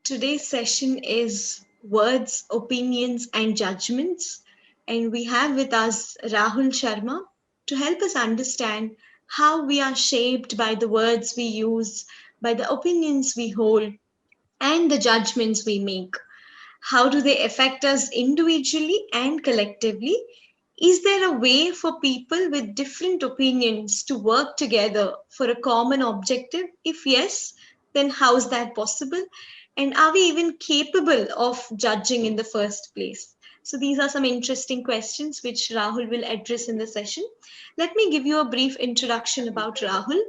Today's session is Words, Opinions, and Judgments. And we have with us Rahul Sharma to help us understand how we are shaped by the words we use, by the opinions we hold, and the judgments we make. How do they affect us individually and collectively? Is there a way for people with different opinions to work together for a common objective? If yes, then how is that possible? And are we even capable of judging in the first place? So, these are some interesting questions which Rahul will address in the session. Let me give you a brief introduction about Rahul.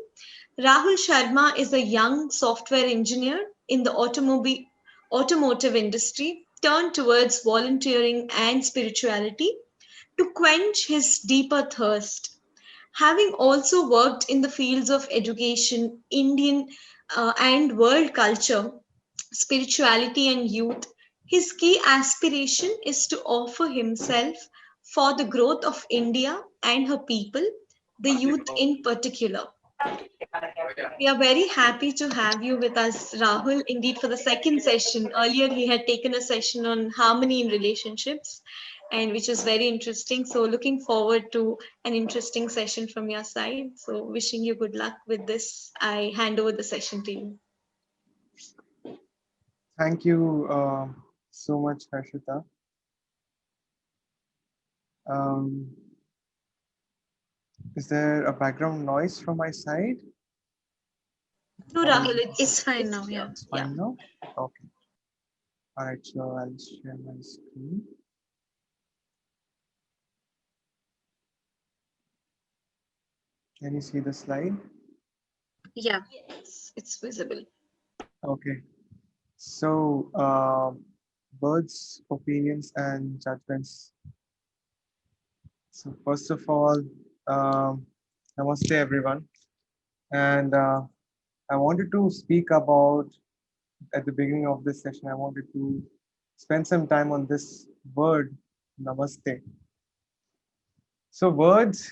Rahul Sharma is a young software engineer in the automotive industry turned towards volunteering and spirituality to quench his deeper thirst. Having also worked in the fields of education, Indian and world culture, spirituality, and youth, his key aspiration is to offer himself for the growth of India and her people, the youth in particular. We are very happy to have you with us, Rahul. Indeed, for the second session. Earlier, he had taken a session on harmony in relationships, and which was very interesting. So, looking forward to an interesting session from your side. So, wishing you good luck with this. I hand over the session to you. Thank you so much, Harshita. Um, is there a background noise from my side? No, Or Rahul, It's it's fine it's now, yeah. clear. it's Yeah. fine now? Okay. All right, so I'll share my screen. Can you see the slide? Yeah. Yes, it's visible. Okay. So, birds, opinions, and judgments. So, first of all, namaste, everyone. And I wanted to speak about at the beginning of this session. I wanted to spend some time on this word, namaste. So, words.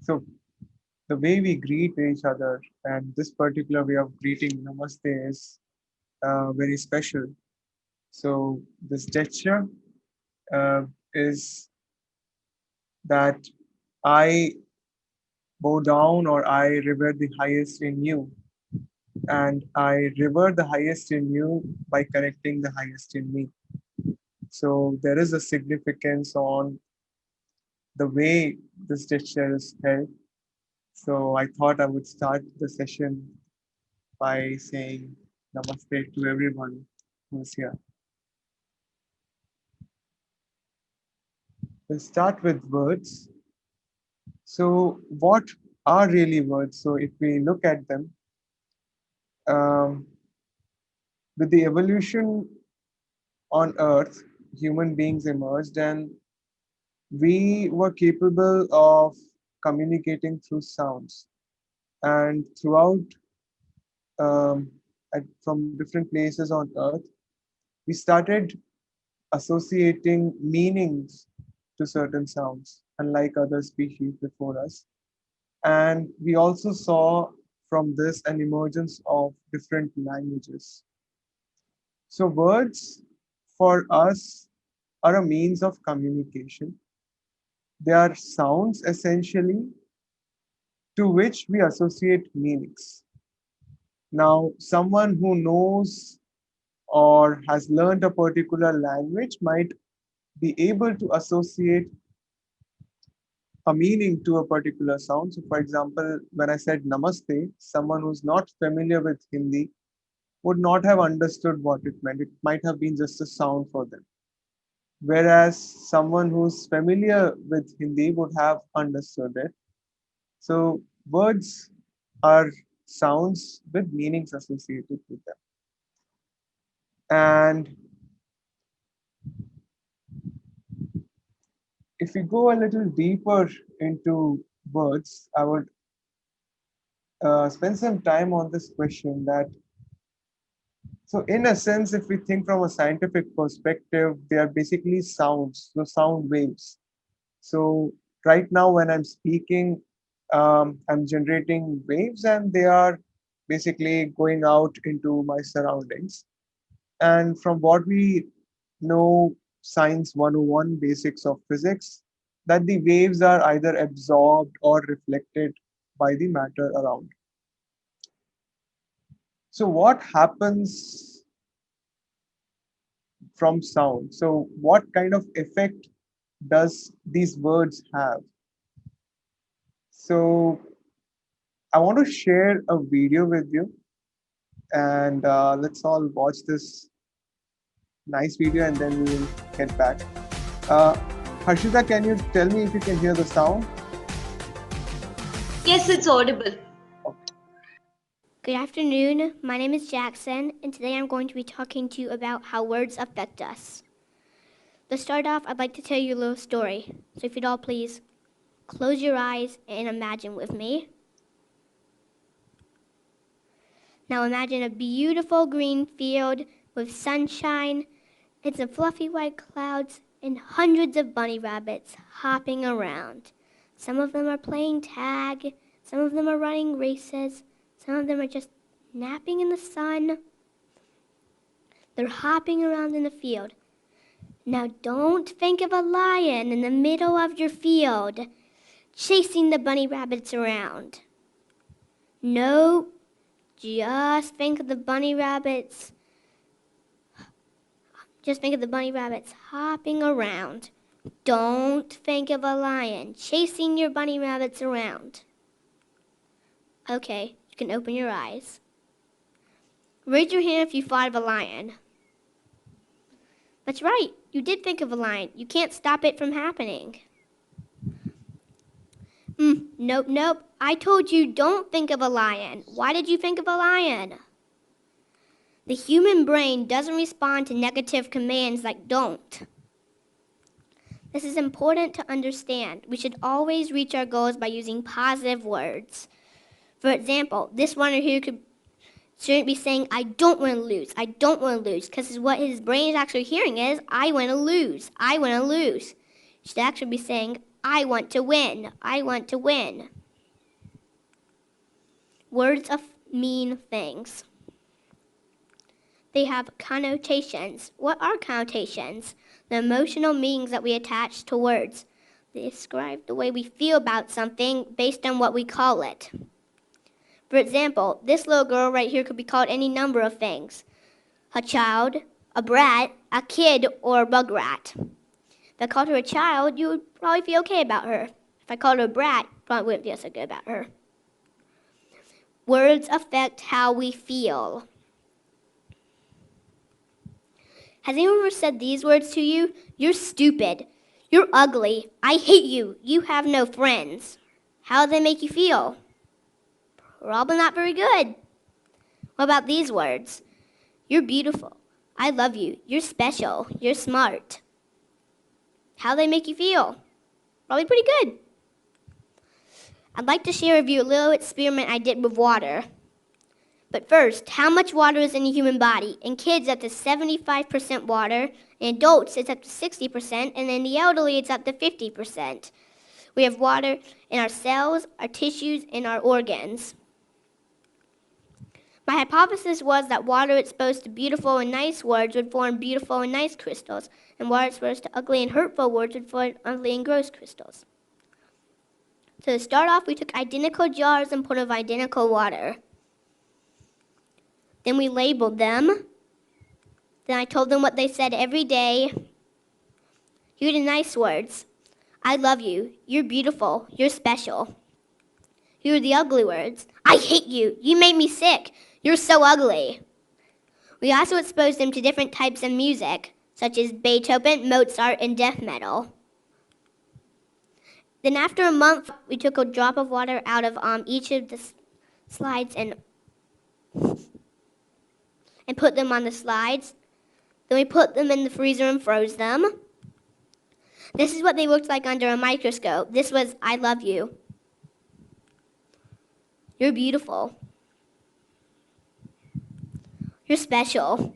So the way we greet each other and this particular way of greeting namaste is very special. So this gesture uh, is that I bow down or I revere the highest in you, and I revere the highest in you by connecting the highest in me. So there is a significance on the way this gesture is held. So I thought I would start the session by saying namaste to everyone who's here. We'll start with words. So, what are really words? So, if we look at them, um, with the evolution on Earth, human beings emerged and we were capable of communicating through sounds. And throughout, from different places on Earth, we started associating meanings to certain sounds, unlike other species before us. And we also saw from this an emergence of different languages. So, words for us are a means of communication. They are sounds essentially to which we associate meanings. Now, someone who knows or has learned a particular language might be able to associate a meaning to a particular sound. So, for example, when I said namaste, someone who's not familiar with Hindi would not have understood what it meant. It might have been just a sound for them. Whereas someone who's familiar with Hindi would have understood it. So, words are sounds with meanings associated with them. And if we go a little deeper into words, I would spend some time on this question that so, in a sense, if we think from a scientific perspective, they are basically sounds, so sound waves. So, right now, when I'm speaking, I'm generating waves and they are basically going out into my surroundings. And from what we know, Science 101 basics of physics, that the waves are either absorbed or reflected by the matter around. So, what happens from sound? So, what kind of effect does these words have? So, I want to share a video with you, and let's all watch this nice video, and then we will get back. Uh, Harshita, can you tell me if you can hear the sound? Yes, it's audible. Good afternoon. My name is Jackson, and today I'm going to be talking to you about how words affect us. To start off, I'd like to tell you a little story. So if you'd all please close your eyes and imagine with me. Now imagine a beautiful green field with sunshine and some fluffy white clouds and hundreds of bunny rabbits hopping around. Some of them are playing tag, some of them are running races, some of them are just napping in the sun. They're hopping around in the field. Now don't think of a lion in the middle of your field chasing the bunny rabbits around. No, just think of the bunny rabbits. Just think of the bunny rabbits hopping around. Don't think of a lion chasing your bunny rabbits around. Okay, you can open your eyes. Raise your hand if you thought of a lion. That's right, you did think of a lion. You can't stop it from happening. Nope. I told you don't think of a lion. Why did you think of a lion? The human brain doesn't respond to negative commands like don't. This is important to understand. We should always reach our goals by using positive words. For example, this runner here shouldn't be saying, I don't want to lose, because what his brain is actually hearing is, I want to lose. He should actually be saying, I want to win. Words mean things. They have connotations. What are connotations? The emotional meanings that we attach to words. They describe the way we feel about something based on what we call it. For example, this little girl right here could be called any number of things. A child, a brat, a kid, or a bug rat. If I called her a child, you would probably feel okay about her. If I called her a brat, you probably wouldn't feel so good about her. Words affect how we feel. Has anyone ever said these words to you? You're stupid. You're ugly. I hate you. You have no friends. How do they make you feel? Probably not very good. What about these words? You're beautiful. I love you. You're special. You're smart. How do they make you feel? Probably pretty good. I'd like to share with you a little experiment I did with water. But first, how much water is in the human body? In kids, up to 75% water. In adults, it's up to 60%. And in the elderly, it's up to 50%. We have water in our cells, our tissues, and our organs. My hypothesis was that water exposed to beautiful and nice words would form beautiful and nice crystals, and water exposed to ugly and hurtful words would form ugly and gross crystals. So to start off, we took identical jars and put of identical water. Then we labeled them. Then I told them what they said every day. Here are the nice words. I love you. You're beautiful. You're special. Here are the ugly words. I hate you. You made me sick. You're so ugly. We also exposed them to different types of music, such as Beethoven, Mozart, and death metal. Then after a month, we took a drop of water out of each of the slides and put them on the slides. Then we put them in the freezer and froze them. This is what they looked like under a microscope. This was I love you. You're beautiful. You're special.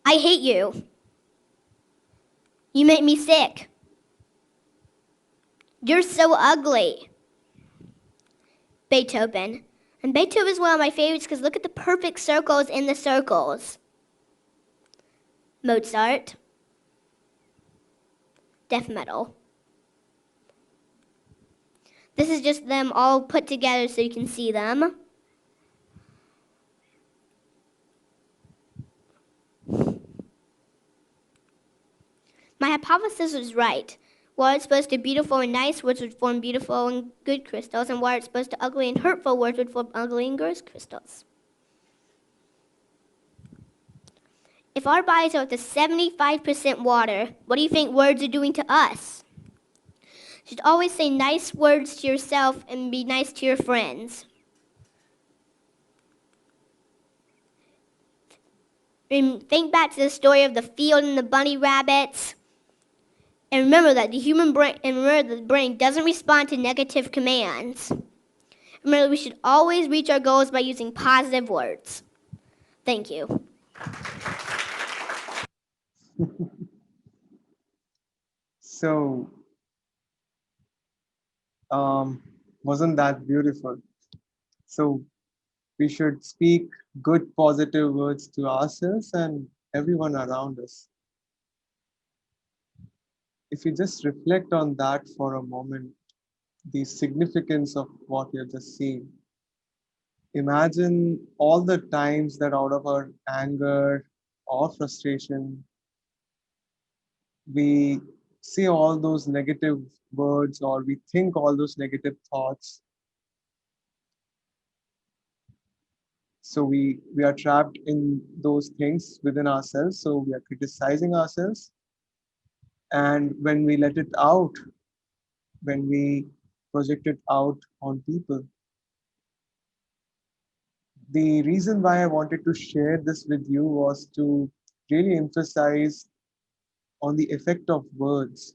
I hate you. You make me sick. You're so ugly. Beethoven. And Beethoven is one of my favorites because look at the perfect circles in the circles. Mozart, death metal. This is just them all put together so you can see them. My hypothesis was right. Water exposed to beautiful and nice words would form beautiful and good crystals, and water exposed to ugly and hurtful words would form ugly and gross crystals. If our bodies are up to 75% water, what do you think words are doing to us? You should always say nice words to yourself and be nice to your friends. And think back to the story of the field and the bunny rabbits. And remember that the brain doesn't respond to negative commands. Remember, we should always reach our goals by using positive words. Thank you. So, wasn't that beautiful? So, we should speak good, positive words to ourselves and everyone around us. If you just reflect on that for a moment, the significance of what you're just seeing. Imagine all the times that out of our anger or frustration, we say all those negative words or we think all those negative thoughts. So we are trapped in those things within ourselves. So we are criticizing ourselves. And when we let it out, when we project it out on people, the reason why I wanted to share this with you was to really emphasize on the effect of words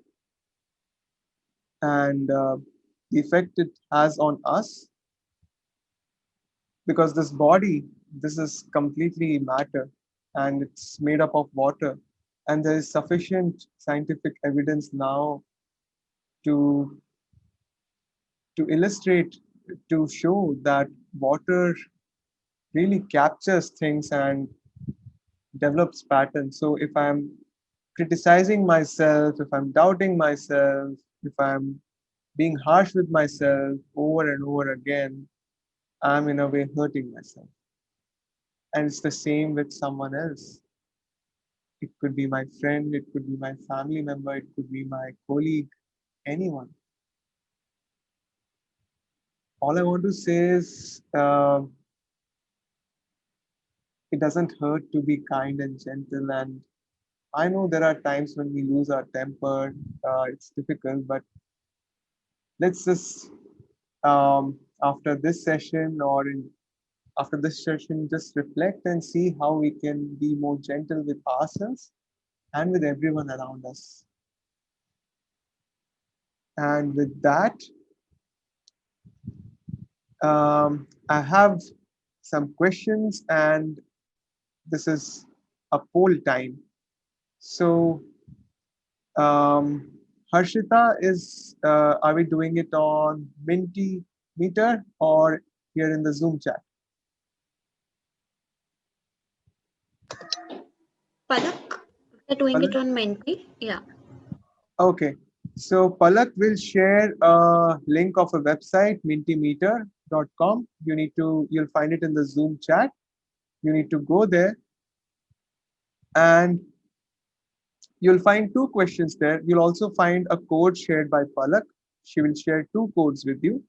and the effect it has on us, because this body, this is completely matter and it's made up of water, and there is sufficient scientific evidence now to illustrate, to show that water really captures things and develops patterns. So if I'm criticizing myself, if I'm doubting myself, if I'm being harsh with myself over and over again, I'm in a way hurting myself. And it's the same with someone else. It could be my friend, it could be my family member, it could be my colleague, anyone. All I want to say is it doesn't hurt to be kind and gentle. And I know there are times when we lose our temper, it's difficult, but let's just, after this session or after this session, just reflect and see how we can be more gentle with ourselves and with everyone around us. And with that, I have some questions, and this is a poll time. So, Harshita, are we doing it on Mentimeter or here in the Zoom chat? Palak, we're doing it Palak? on Menti. Yeah. Okay. So Palak will share a link of a website, mintimeter.com. You'll find it in the Zoom chat. You need to go there and you'll find two questions there. You'll also find a code shared by Palak. She will share two codes with you.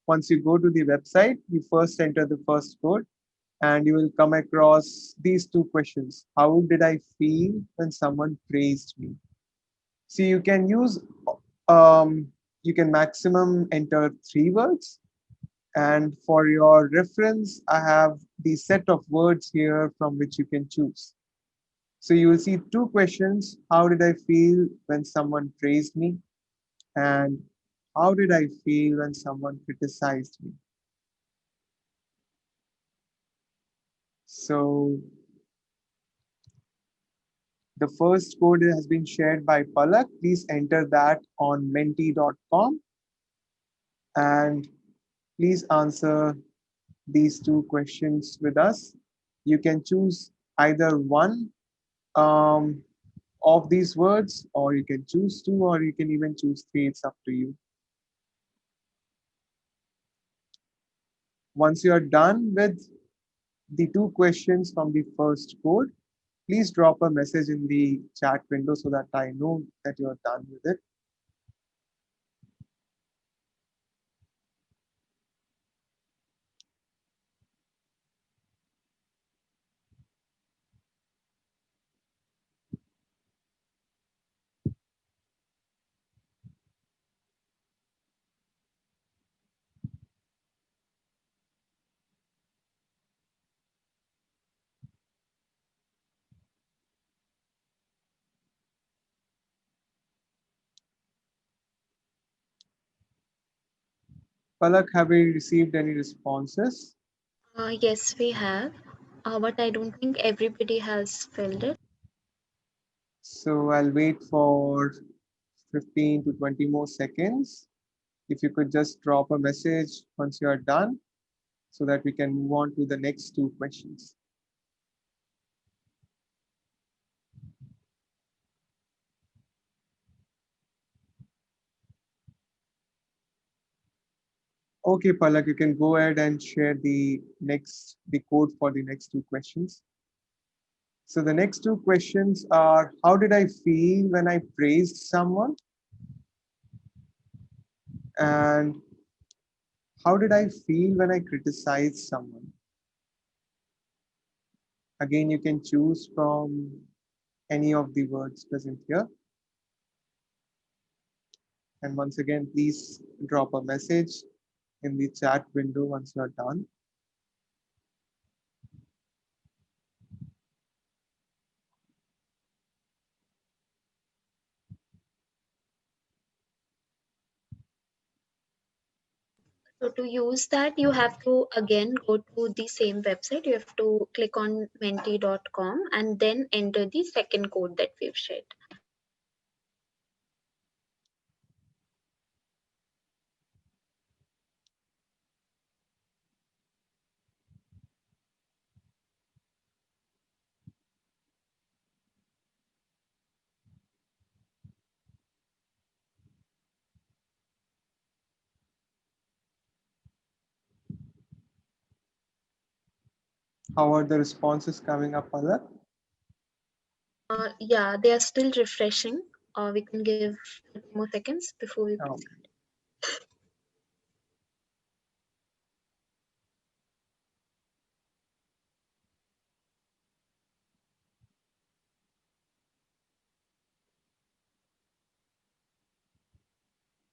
Once you go to the website, you first enter the first code and you will come across these two questions. How did I feel when someone praised me? See, you can maximum enter 3 words. And for your reference, I have the set of words here from which you can choose. So you will see two questions. How did I feel when someone praised me? And how did I feel when someone criticized me? So the first code has been shared by Palak. Please enter that on menti.com and please answer these two questions with us. You can choose either one um, of these words, or you can choose two, or you can even choose three. It's up to you. Once you are done with the two questions from the first code, please drop a message in the chat window so that I know that you are done with it. Palak, have we received any responses? Yes, we have, but I don't think everybody has filled it. So I'll wait for 15 to 20 more seconds. If you could just drop a message once you are done so that we can move on to the next two questions. Okay, Palak, you can go ahead and share the code for the next two questions. So the next two questions are, how did I feel when I praised someone? And how did I feel when I criticized someone? Again, you can choose from any of the words present here. And once again, please drop a message in the chat window once you're done. So to use that, you have to again go to the same website. You have to click on menti.com and then enter the second code that we've shared. How are the responses coming up, Palak? Yeah, they are still refreshing. We can give 30 more seconds before we Oh, proceed.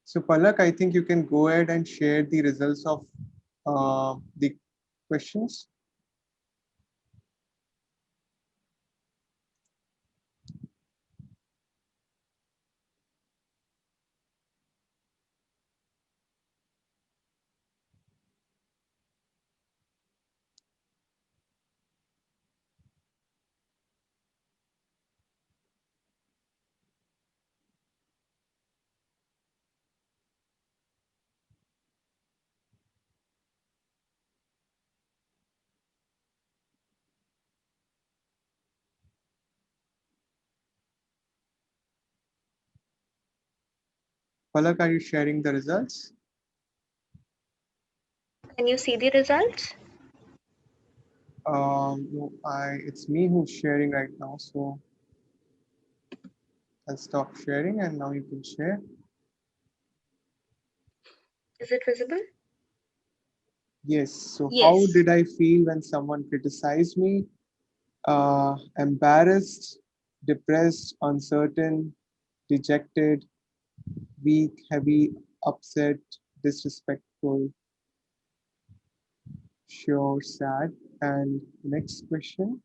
so Palak, I think you can go ahead and share the results of the questions. Palak, are you sharing the results? Can you see the results? No, it's me who's sharing right now, so I'll stop sharing and now you can share. Is it visible? Yes, so how Yes. did I feel when someone criticized me? Embarrassed, depressed, uncertain, dejected, weak, heavy, upset, disrespectful, sure, sad. And next question,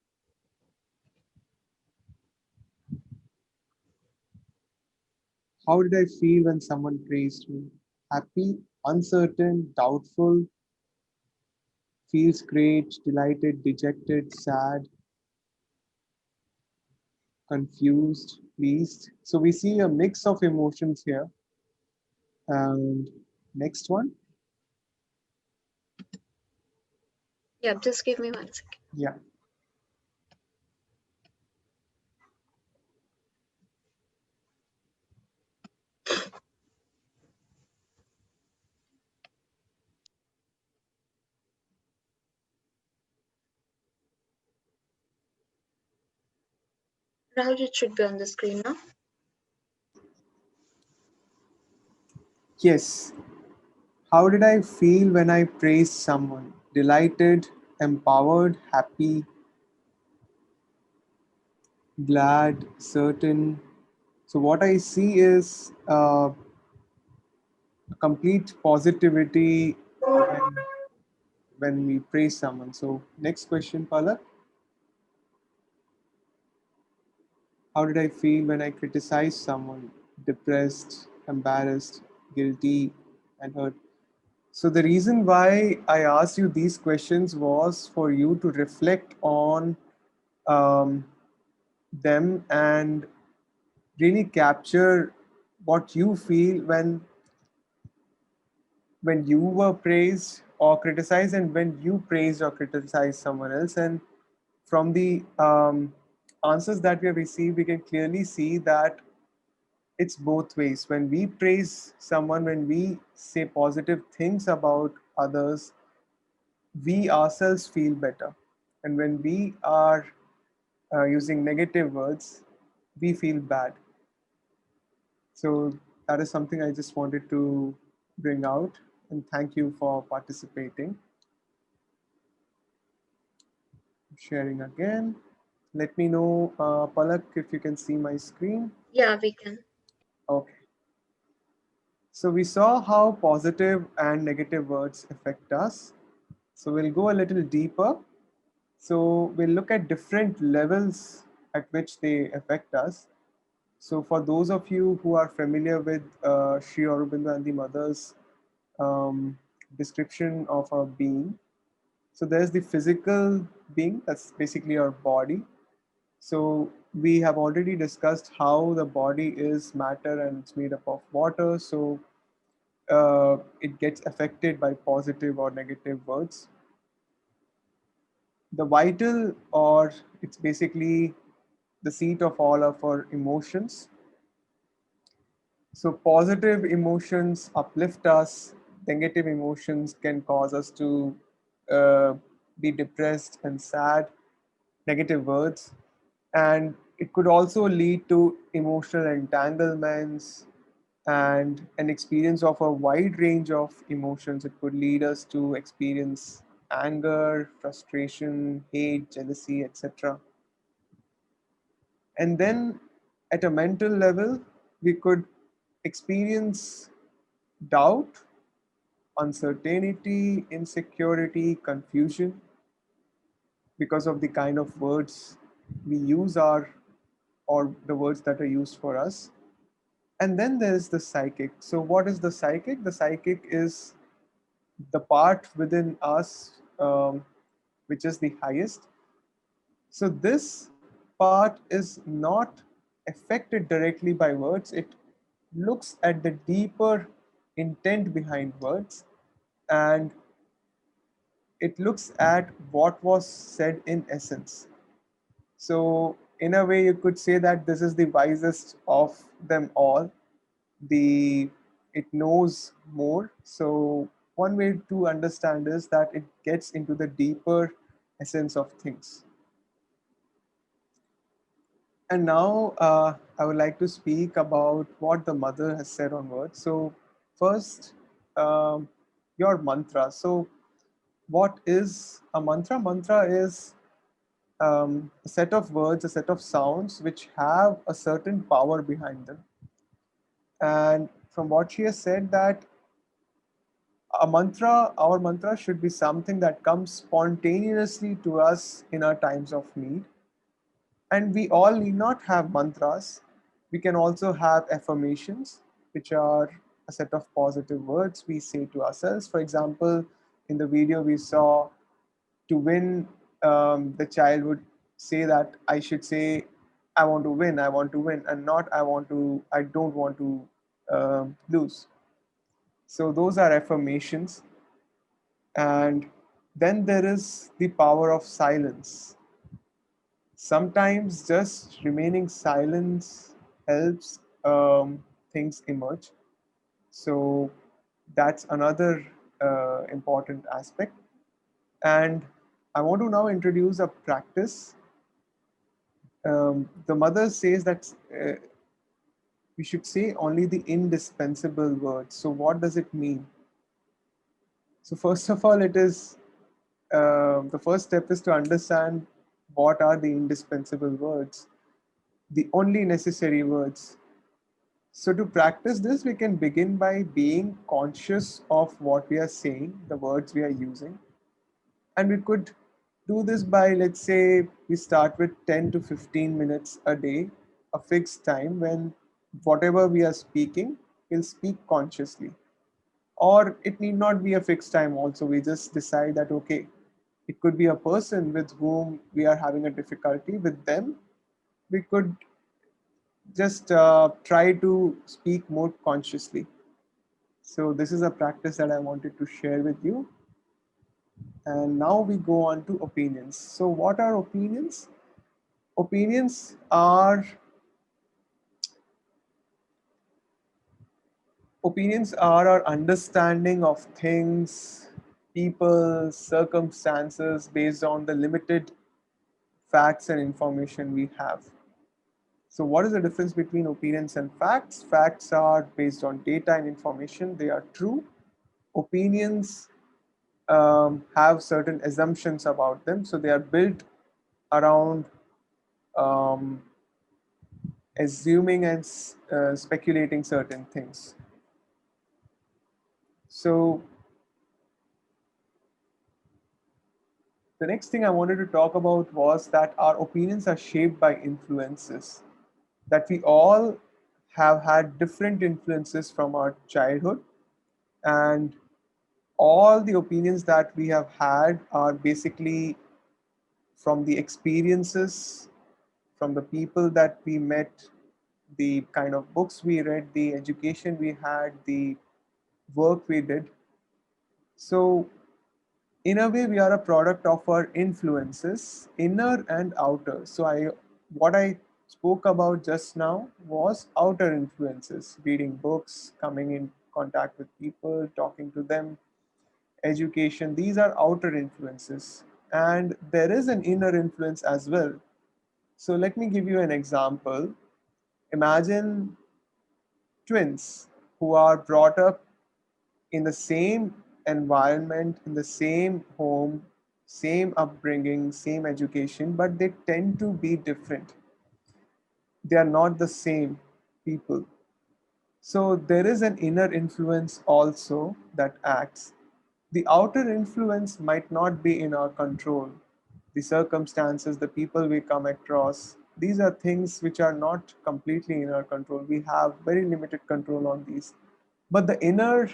how did I feel when someone praised me? Happy, uncertain, doubtful, feels great, delighted, dejected, sad, confused, pleased. So we see a mix of emotions here. And next one, Yeah, just give me 1 second. Yeah. Rahul, it should be on the screen now. Yes. How did I feel when I praised someone? Delighted, empowered, happy, glad, certain. So, what I see is complete positivity when we praise someone. So, next question, Palak. How did I feel when I criticized someone? Depressed, embarrassed, guilty, and hurt. So, the reason why I asked you these questions was for you to reflect on um, them and really capture what you feel when you were praised or criticized, and when you praised or criticized someone else. And from the answers that we have received, we can clearly see that it's both ways. When we praise someone, when we say positive things about others, we ourselves feel better. And when we are using negative words, we feel bad. So that is something I just wanted to bring out. And thank you for participating. Sharing again. Let me know, Palak, if you can see my screen. Yeah, we can. Okay. So we saw how positive and negative words affect us. So we'll go a little deeper. So we'll look at different levels at which they affect us. So for those of you who are familiar with Sri Aurobindo and the mother's um, description of a being, so there's the physical being, that's basically our body. So we have already discussed how the body is matter and it's made up of water. So it gets affected by positive or negative words. The vital, or it's basically the seat of all of our emotions. So positive emotions uplift us, negative emotions can cause us to uh, be depressed and sad, negative words. And it could also lead to emotional entanglements and an experience of a wide range of emotions. It could lead us to experience anger, frustration, hate, jealousy, etc. And then at a mental level, we could experience doubt, uncertainty, insecurity, confusion because of the kind of words we use are, or the words that are used for us. And then there's the psychic. So what is the psychic? The psychic is the part within us which is the highest. So this part is not affected directly by words. It looks at the deeper intent behind words, and it looks at what was said in essence. So, in a way, you could say that this is the wisest of them all. The it knows more. So, one way to understand is that it gets into the deeper essence of things. And now, I would like to speak about what the mother has said on words. So, first, um, your mantra. So, what is a mantra? Mantra is a set of words, a set of sounds which have a certain power behind them. And from what she has said, that our mantra should be something that comes spontaneously to us in our times of need. And we all need not have mantras. We can also have affirmations, which are a set of positive words we say to ourselves. For example, in the video we saw, to win, the child would say that I should say, I want to win, and not I don't want to lose. So those are affirmations. And Then there is the power of silence. Sometimes just remaining silence helps things emerge. So that's another important aspect. And I want to now introduce a practice. The mother says that we should say only the indispensable words. So, what does it mean? So, first of all, it is the first step is to understand what are the indispensable words, the only necessary words. So, to practice this, we can begin by being conscious of what we are saying, the words we are using. And we could do this by, let's say, we start with 10 to 15 minutes a day, a fixed time when whatever we are speaking, we'll speak consciously. Or it need not be a fixed time also. We just decide that, okay, it could be a person with whom we are having a difficulty with them. We could just try to speak more consciously. So, this is a practice that I wanted to share with you. And now we go on to opinions. So, what are opinions? Opinions are our understanding of things, people, circumstances based on the limited facts and information we have. So, what is the difference between opinions and facts? Facts are based on data and information, they are true. Opinions have certain assumptions about them, so they are built around um, assuming and speculating certain things. So, the next thing I wanted to talk about was that our opinions are shaped by influences, that we all have had different influences from our childhood, and all the opinions that we have had are basically from the experiences, from the people that we met, the kind of books we read, the education we had, the work we did. So, in a way, we are a product of our influences, inner and outer. So, what I spoke about just now was outer influences, reading books, coming in contact with people, talking to them, education. These are outer influences. And there is an inner influence as well. So, let me give you an example. Imagine twins who are brought up in the same environment, in the same home, same upbringing, same education, but they tend to be different. They are not the same people. So there is an inner influence also that acts. The outer influence might not be in our control. The circumstances, the people we come across, these are things which are not completely in our control. We have very limited control on these. But the inner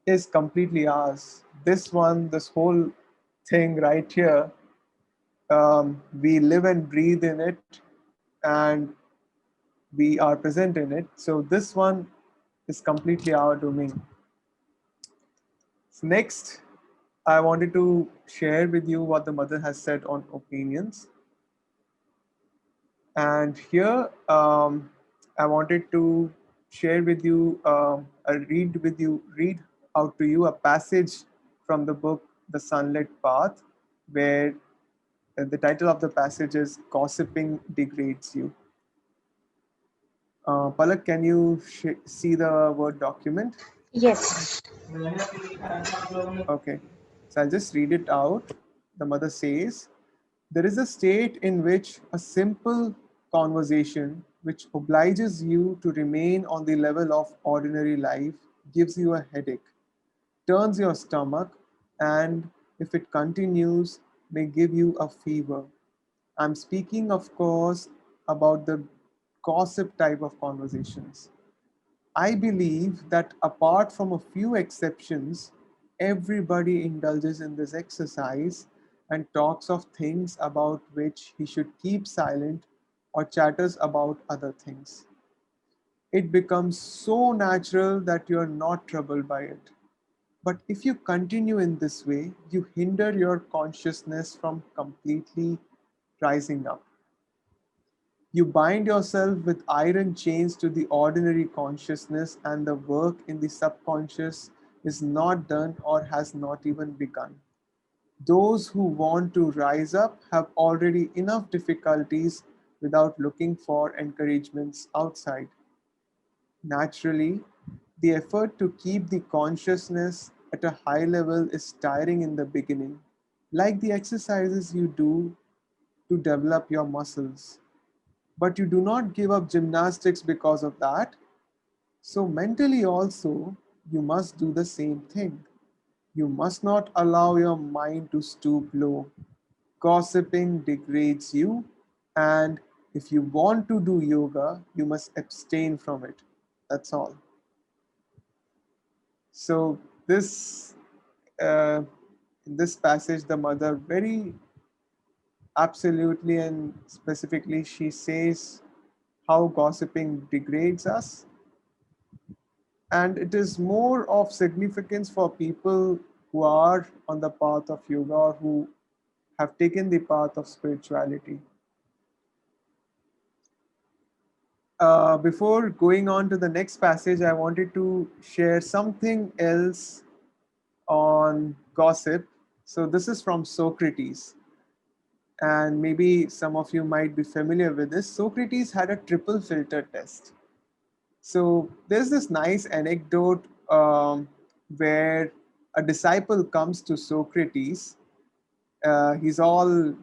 is completely ours. This one, this whole thing right here, we live and breathe in it and we are present in it. So this one is completely our domain. So next, I wanted to share with you what the mother has said on opinions. And here, I wanted to share with you, read out to you a passage from the book The Sunlit Path, where the title of the passage is Gossiping Degrades You. Palak, can you see the word document? Yes. Okay, so I'll just read it out. The mother says, there is a state in which a simple conversation, which obliges you to remain on the level of ordinary life, gives you a headache, turns your stomach, and if it continues, may give you a fever. I'm speaking, of course, about the gossip type of conversations. I believe that apart from a few exceptions, everybody indulges in this exercise and talks of things about which he should keep silent or chatters about other things. It becomes so natural that you are not troubled by it. But if you continue in this way, you hinder your consciousness from completely rising up. You bind yourself with iron chains to the ordinary consciousness, and the work in the subconscious is not done or has not even begun. Those who want to rise up have already enough difficulties without looking for encouragements outside. Naturally, the effort to keep the consciousness at a high level is tiring in the beginning, like the exercises you do to develop your muscles. But you do not give up gymnastics because of that. So, mentally, also, you must do the same thing. You must not allow your mind to stoop low. Gossiping degrades you, and if you want to do yoga, you must abstain from it. That's all. So, this uh, in this passage, the mother very absolutely and specifically she says how gossiping degrades us, and it is more of significance for people who are on the path of yoga or who have taken the path of spirituality. Before going on to the next passage, I wanted to share something else on gossip. So, this is from Socrates, and maybe some of you might be familiar with this. Socrates had a triple filter test. So, there's this nice anecdote where a disciple comes to Socrates. He's all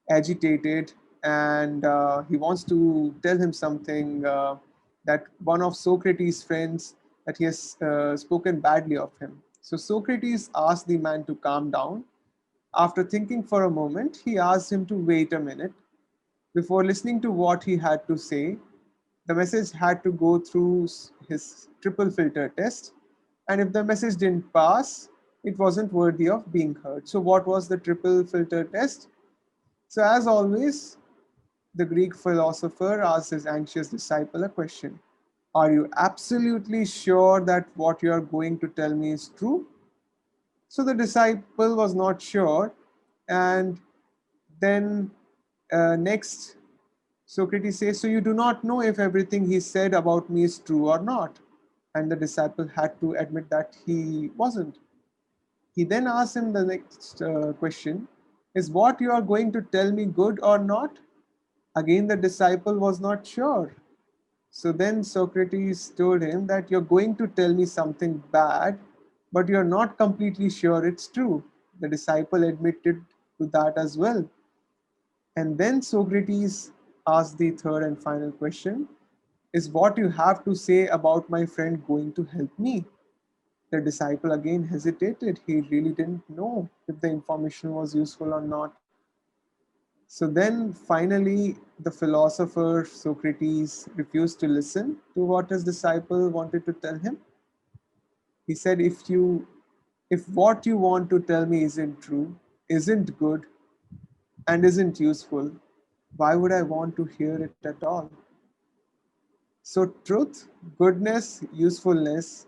agitated, and he wants to tell him something that one of Socrates' friends that he has spoken badly of him. So Socrates asked the man to calm down. After thinking for a moment, he asked him to wait a minute. Before listening to what he had to say, the message had to go through his triple filter test. And if the message didn't pass, it wasn't worthy of being heard. So, what was the triple filter test? So, as always, the Greek philosopher asked his anxious disciple a question. Are you absolutely sure that what you are going to tell me is true? So the disciple was not sure. And then next, Socrates says, so you do not know if everything he said about me is true or not. And the disciple had to admit that he wasn't. He then asked him the next question, is what you are going to tell me good or not? Again, the disciple was not sure. So then Socrates told him that you're going to tell me something bad, but you're not completely sure it's true. The disciple admitted to that as well. And then Socrates asked the third and final question, is what you have to say about my friend going to help me? The disciple again hesitated. He really didn't know if the information was useful or not. So then finally, the philosopher Socrates refused to listen to what his disciple wanted to tell him. He said, if what you want to tell me isn't true, isn't good, and isn't useful, why would I want to hear it at all? So, truth, goodness, usefulness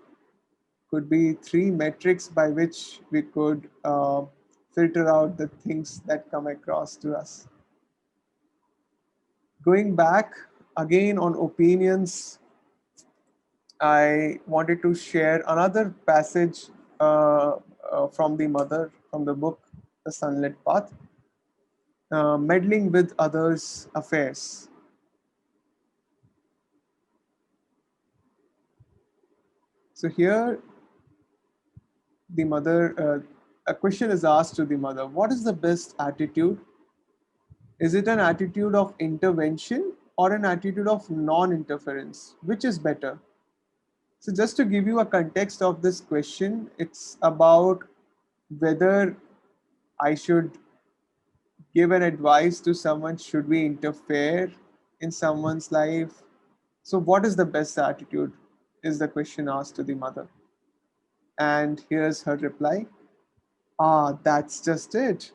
could be three metrics by which we could filter out the things that come across to us. Going back again on opinions, I wanted to share another passage from the mother, from the book, The Sunlit Path, meddling with others' affairs. So here, the mother, a question is asked to the mother: what is the best attitude? Is it an attitude of intervention or an attitude of non-interference? Which is better? So, just to give you a context of this question, it's about whether I should give an advice to someone, should we interfere in someone's life? So, what is the best attitude? Is the question asked to the mother. And here's her reply. Ah, that's just it.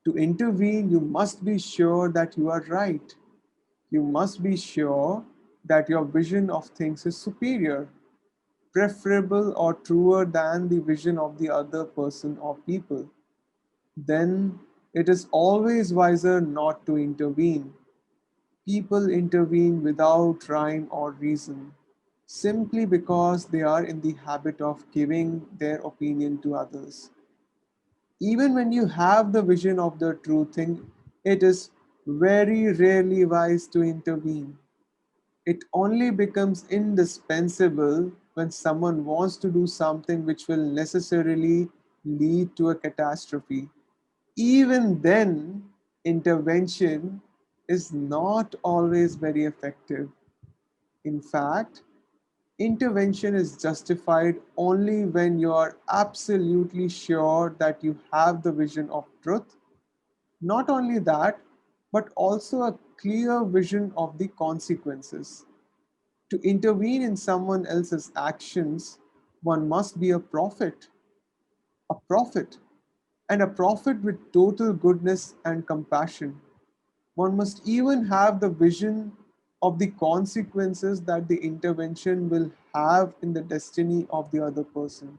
To intervene, you must be sure that you are right. You must be sure that your vision of things is superior. preferable or truer than the vision of the other person or people, then it is always wiser not to intervene. People intervene without rhyme or reason, simply because they are in the habit of giving their opinion to others. Even when you have the vision of the true thing, it is very rarely wise to intervene. It only becomes indispensable when someone wants to do something which will necessarily lead to a catastrophe. Even then, intervention is not always very effective. In fact, intervention is justified only when you are absolutely sure that you have the vision of truth. Not only that, but also a clear vision of the consequences. To intervene in someone else's actions, one must be a prophet, and a prophet with total goodness and compassion. One must even have the vision of the consequences that the intervention will have in the destiny of the other person.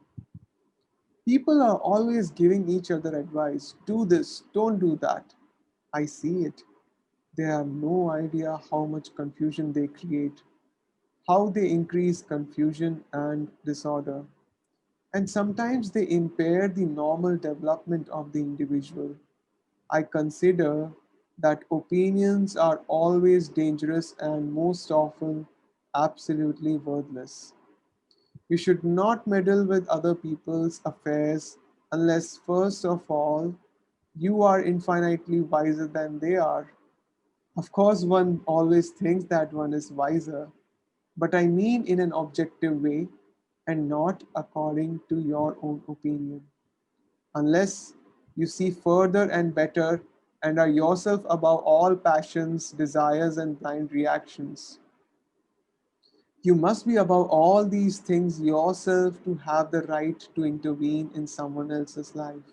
People are always giving each other advice: do this, don't do that. I see it. They have no idea how much confusion they create, how they increase confusion and disorder. And sometimes they impair the normal development of the individual. I consider that opinions are always dangerous and most often absolutely worthless. You should not meddle with other people's affairs unless, first of all, you are infinitely wiser than they are. Of course, one always thinks that one is wiser, but I mean in an objective way and not according to your own opinion. Unless you see further and better and are yourself above all passions, desires, and blind reactions. You must be above all these things yourself to have the right to intervene in someone else's life,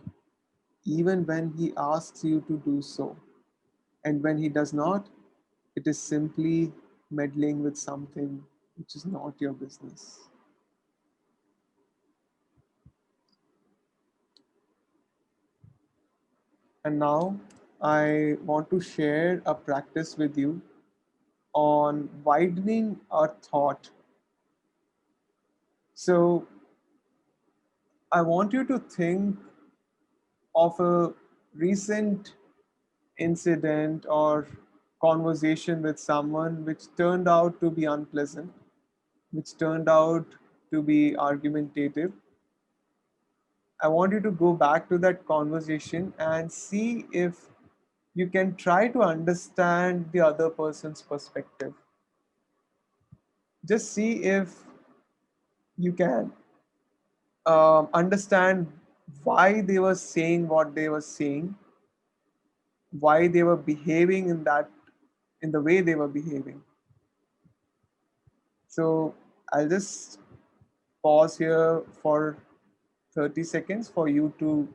even when he asks you to do so. And when he does not, it is simply meddling with something which is not your business. And now I want to share a practice with you on widening our thought. So I want you to think of a recent incident or conversation with someone which turned out to be unpleasant, which turned out to be argumentative. I want you to go back to that conversation and see if you can try to understand the other person's perspective. Just see if you can understand why they were saying what they were saying, why they were behaving in the way they were behaving. So I'll just pause here for 30 seconds for you to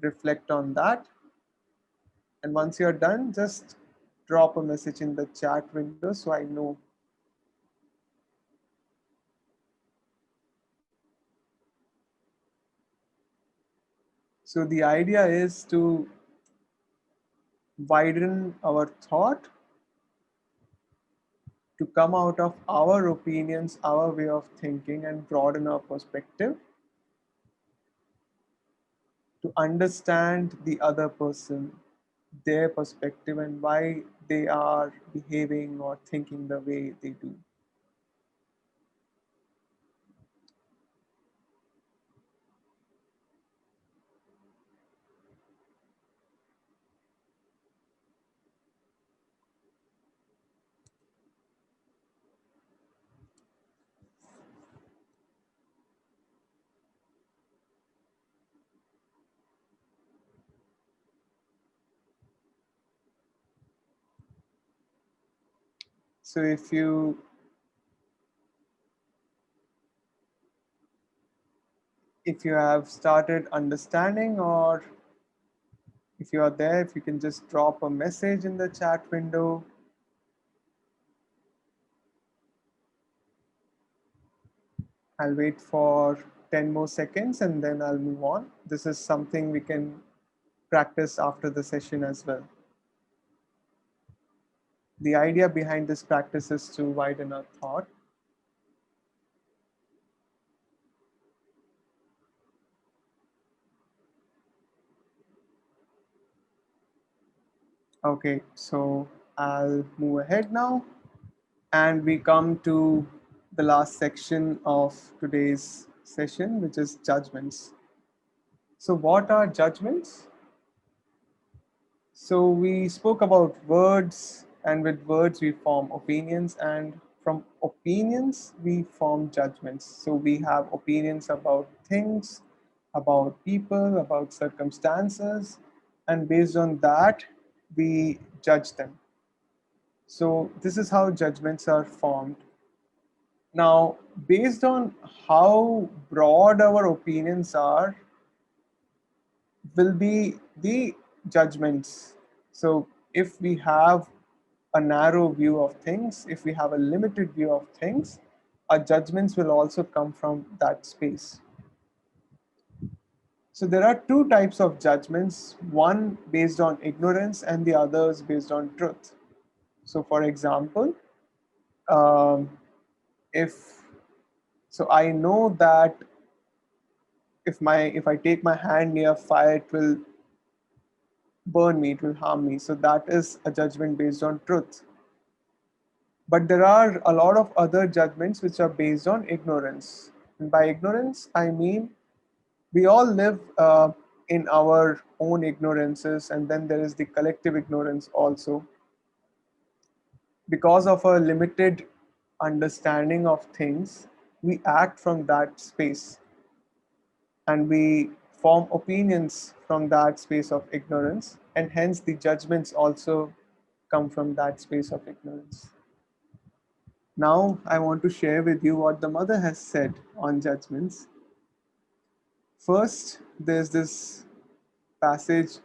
reflect on that. And once you're done, just drop a message in the chat window so I know. So the idea is to widen our thought, to come out of our opinions, our way of thinking, and broaden our perspective, to understand the other person, their perspective, and why they are behaving or thinking the way they do. So if you have started understanding, or if you are there, if you can just drop a message in the chat window. I'll wait for 10 more seconds and then I'll move on. This is something we can practice after the session as well. The idea behind this practice is to widen our thought. Okay, so I'll move ahead now. And we come to the last section of today's session, which is judgments. So, what are judgments? So, we spoke about words, and with words, we form opinions, and from opinions, we form judgments. So, we have opinions about things, about people, about circumstances, and based on that, we judge them. So, this is how judgments are formed. Now, based on how broad our opinions are, will be the judgments. So, if we have a narrow view of things, if we have a limited view of things, our judgments will also come from that space. So, there are two types of judgments, one based on ignorance and the others based on truth. So, for example, um, if so, I know that if I take my hand near fire, it will burn me, it will harm me. So that is a judgment based on truth. But there are a lot of other judgments which are based on ignorance. And by ignorance, I mean we all live in our own ignorances, and then there is the collective ignorance also. Because of a limited understanding of things, we act from that space and we form opinions from that space of ignorance, and hence the judgments also come from that space of ignorance. Now, I want to share with you what the mother has said on judgments. First, there's this passage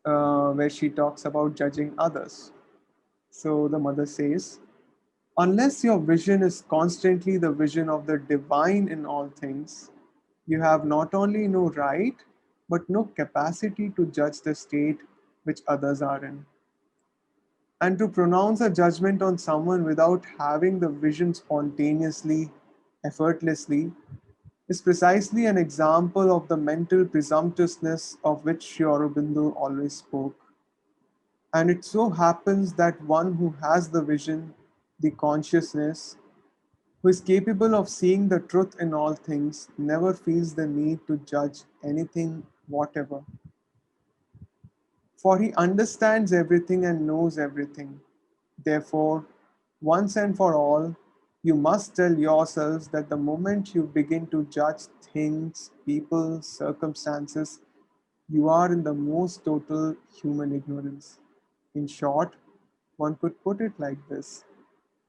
where she talks about judging others. So the mother says, unless your vision is constantly the vision of the divine in all things, you have not only no right, but no capacity to judge the state which others are in. And to pronounce a judgment on someone without having the vision spontaneously, effortlessly, is precisely an example of the mental presumptuousness of which Sri Aurobindo always spoke. And it so happens that one who has the vision, the consciousness, who is capable of seeing the truth in all things, never feels the need to judge anything whatever. For he understands everything and knows everything. Therefore, once and for all, you must tell yourselves that the moment you begin to judge things, people, circumstances, you are in the most total human ignorance. In short, one could put it like this: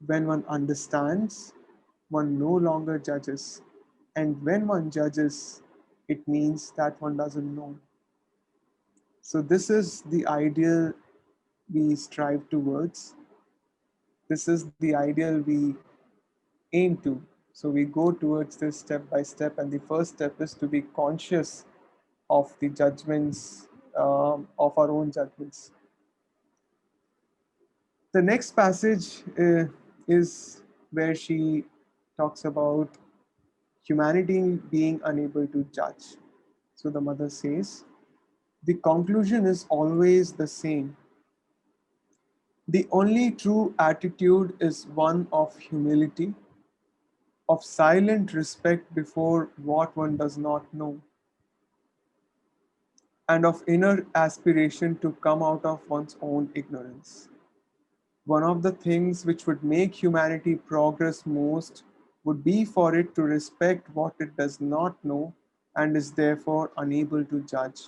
when one understands, one no longer judges. And when one judges, it means that one doesn't know. So, this is the ideal we strive towards. This is the ideal we aim to. So, we go towards this step by step. And the first step is to be conscious of the judgments, of our own judgments. The next passage is where she talks about humanity being unable to judge. So the mother says, the conclusion is always the same. The only true attitude is one of humility, of silent respect before what one does not know, and of inner aspiration to come out of one's own ignorance. One of the things which would make humanity progress most would be for it to respect what it does not know and is therefore unable to judge.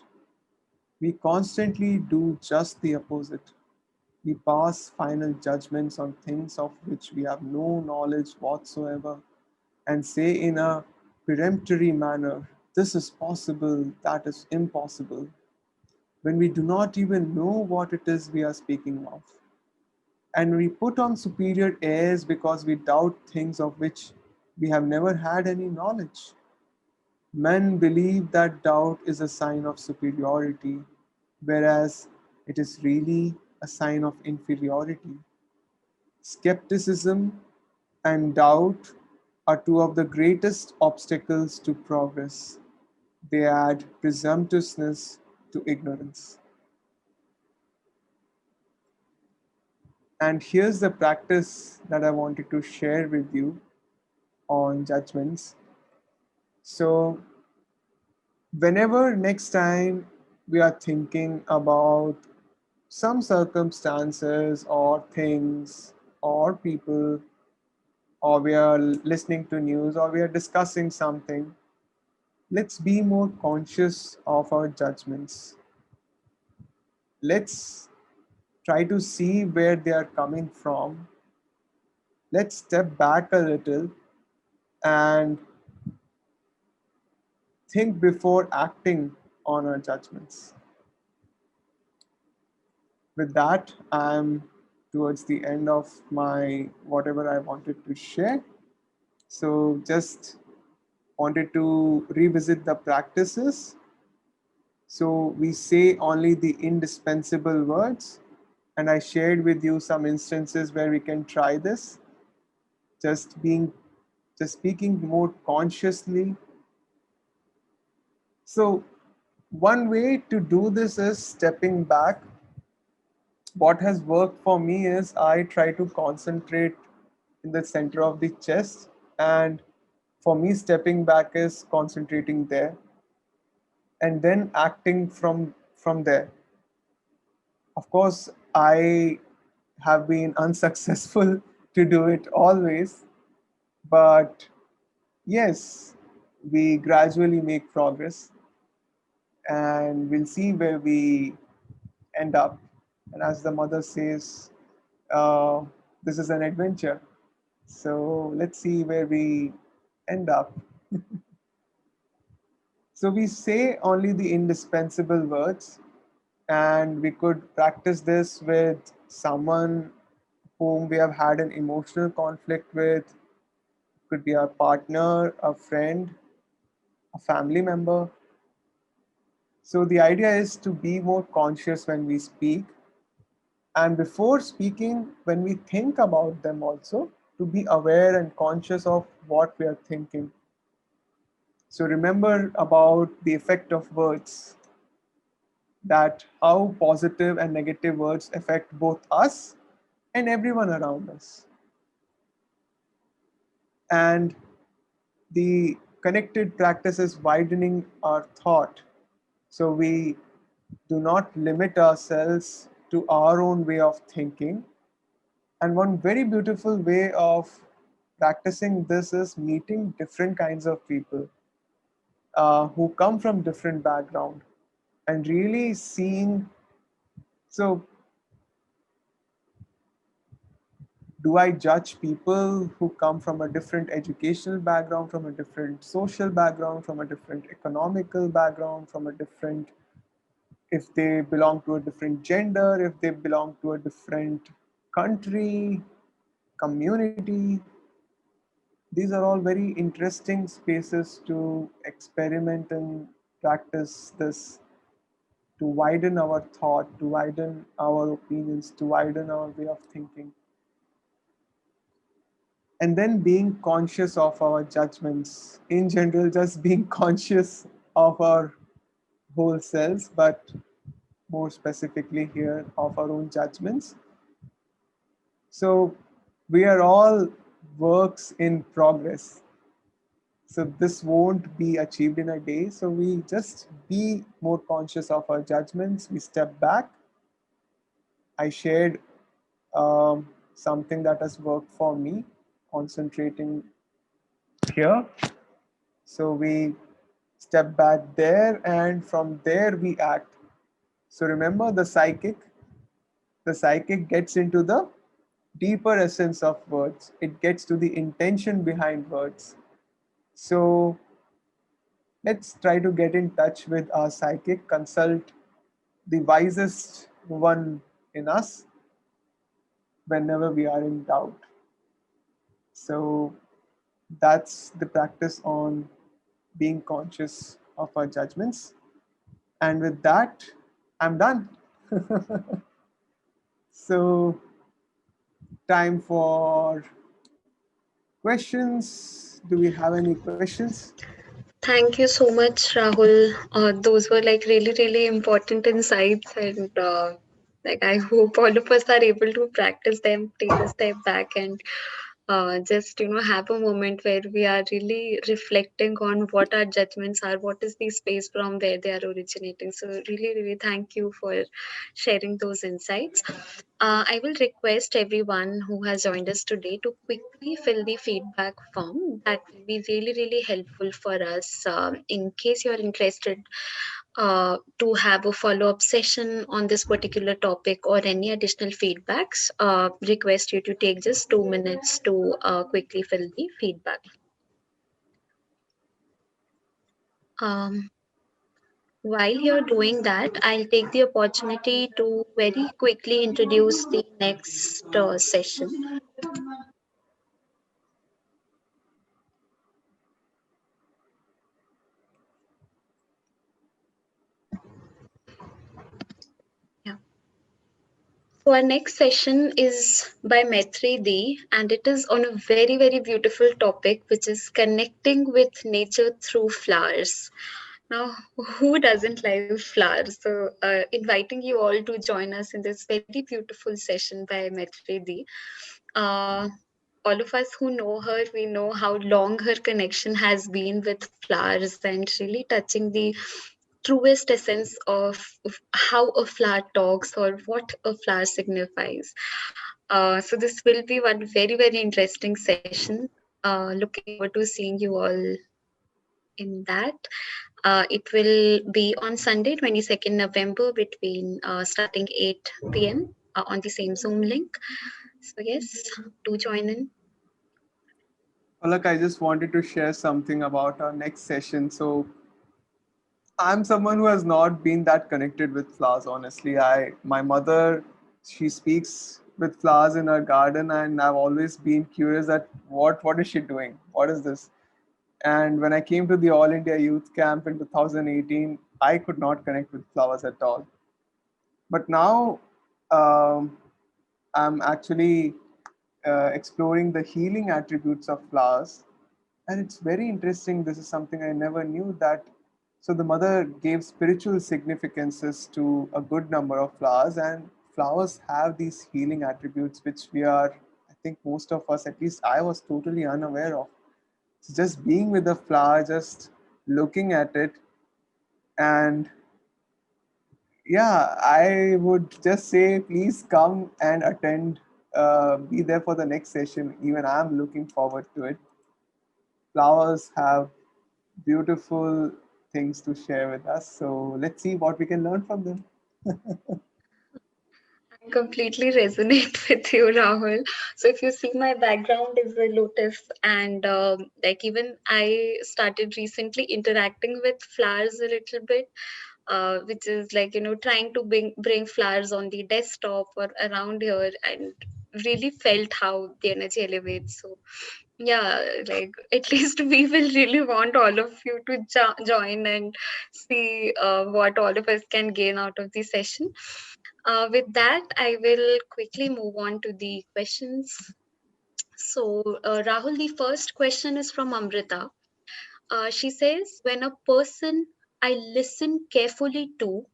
We constantly do just the opposite. We pass final judgments on things of which we have no knowledge whatsoever and say in a peremptory manner, this is possible, that is impossible, when we do not even know what it is we are speaking of. And we put on superior airs because we doubt things of which We have never had any knowledge. Men believe that doubt is a sign of superiority, whereas it is really a sign of inferiority. Skepticism and doubt are two of the greatest obstacles to progress. They add presumptuousness to ignorance. And here's the practice that I wanted to share with you on judgments. So, whenever next time we are thinking about some circumstances or things or people, or we are listening to news or we are discussing something, let's be more conscious of our judgments. Let's try to see where they are coming from. Let's step back a little and think before acting on our judgments. With that, I'm towards the end of my whatever I wanted to share. So just wanted to revisit the practices. So we say only the indispensable words, and I shared with you some instances where we can try this. Just being, just speaking more consciously. So one way to do this is stepping back. What has worked for me is I try to concentrate in the center of the chest, and for me, stepping back is concentrating there and then acting from there. Of course, I have been unsuccessful to do it always, but yes, we gradually make progress and we'll see where we end up. And as the mother says, uh, this is an adventure. So let's see where we end up. So we say only the indispensable words, and we could practice this with someone whom we have had an emotional conflict with. Could be our partner, a friend, a family member. So the idea is to be more conscious when we speak, and before speaking, when we think about them also, to be aware and conscious of what we are thinking. So remember about the effect of words, that how positive and negative words affect both us and everyone around us. And the connected practice is widening our thought. So we do not limit ourselves to our own way of thinking. And one very beautiful way of practicing this is meeting different kinds of people who come from different background and really seeing. So do I judge people who come from a different educational background, from a different social background, from a different economical background, from a different, if they belong to a different gender, if they belong to a different country, community? These are all very interesting spaces to experiment and practice this, to widen our thought, to widen our opinions, to widen our way of thinking. And then being conscious of our judgments in general, just being conscious of our whole selves, but more specifically here of our own judgments. So we are all works in progress, so this won't be achieved in a day. So we just be more conscious of our judgments. We step back. I shared something that has worked for me, concentrating here. So we step back there, and from there we act. So remember, the psychic gets into the deeper essence of words, it gets to the intention behind words. So let's try to get in touch with our psychic, consult the wisest one in us whenever we are in doubt. So That's the practice on being conscious of our judgments. And with that, I'm done. So, time for questions. Do we have any questions? Thank you so much, Rahul. Those were like really, really important insights, and like I hope all of us are able to practice them, take a step back, and just have a moment where we are really reflecting on what our judgments are, what is the space from where they are originating. So, really, really, thank you for sharing those insights. I will request everyone who has joined us today to quickly fill the feedback form. That will be really, really helpful for us in case you're interested to have a follow up session on this particular topic or any additional feedbacks. Request you to take just 2 minutes to quickly fill the feedback. Um, while you're doing that, I'll take the opportunity to very quickly introduce the next session. Yeah. So our next session is by Maitri D, and it is on a very, very beautiful topic, which is connecting with nature through flowers. Now, who doesn't love flowers? So, inviting you all to join us in this very beautiful session by Maitri D. Uh, all of us who know her, we know how long her connection has been with flowers and really touching the truest essence of how a flower talks or what a flower signifies. So this will be one very, very interesting session. Looking forward to seeing you all in that. It will be on Sunday, 22nd November, between starting 8 p.m. On the same Zoom link. So yes, do join in. Palak, I just wanted to share something about our next session. So, I'm someone who has not been that connected with flowers, honestly. My mother, she speaks with flowers in her garden, and I've always been curious at what is she doing? What is this? And when I came to the All India Youth Camp in 2018, I could not connect with flowers at all. But now um, I'm actually exploring the healing attributes of flowers. And it's very interesting. This is something I never knew that. So the mother gave spiritual significances to a good number of flowers, and flowers have these healing attributes, which I think most of us, at least I was totally unaware of. So just being with the flower, just looking at it, and yeah, I would just say, please come and attend. Be there for the next session. Even I'm looking forward to it. Flowers have beautiful things to share with us. So let's see what we can learn from them. I completely resonate with you, Rahul. So if you see, my background is a lotus, and like even I started recently interacting with flowers a little bit, which is like trying to bring flowers on the desktop or around here, and really felt how the energy elevates. So yeah, like at least we will really want all of you to join and see what all of us can gain out of the session. With that, I will quickly move on to the questions. So, Rahul, the first question is from Amrita. She says, when a person I listen carefully to,